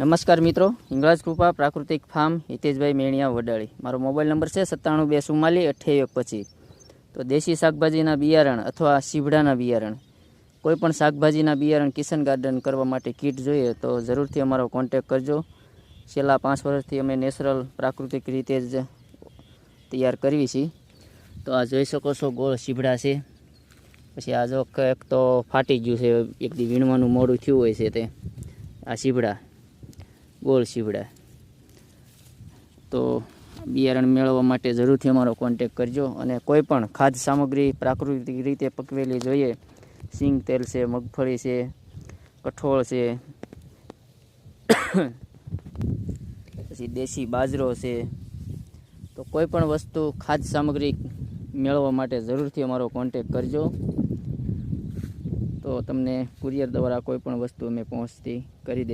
નમસ્કાર મિત્રો, હિંગળાજ કૃપા પ્રાકૃતિક ફાર્મ હિતેશભાઈ મેણિયા વડાળી. મારો મોબાઈલ નંબર છે 9724482825. તો દેશી શાકભાજીના બિયારણ અથવા સીભડાના બિયારણ, કોઈ પણ શાકભાજીના બિયારણ કિચન ગાર્ડન કરવા માટે કીટ જોઈએ તો જરૂરથી અમારો કોન્ટેક કરજો. છેલ્લા 5 વર્ષથી અમે નેચરલ પ્રાકૃતિક રીતે જ તૈયાર કરવી છીએ. તો આ જોઈ શકો છો, ગોળ સીભડા છે. પછી આ જો એક તો ફાટી ગયું છે, એક દી વીણવાનું મોડું થયું હોય છે તે. આ સીભડા, ગોળ સીભડા. તો બિયારણ મેળવવા માટે જરૂરથી અમારો કોન્ટેક કરજો. અને કોઈ પણ ખાદ્ય સામગ્રી પ્રાકૃતિક રીતે પકવેલી જોઈએ, સિંગ તેલ છે, મગફળી છે, કઠોળ છે, પછી દેશી બાજરો છે, તો કોઈ પણ વસ્તુ ખાદ્ય સામગ્રી મેળવવા માટે જરૂરથી અમારો કોન્ટેક કરજો. તો તમને કુરિયર દ્વારા કોઈ પણ વસ્તુ અમે પહોંચતી કરી દે.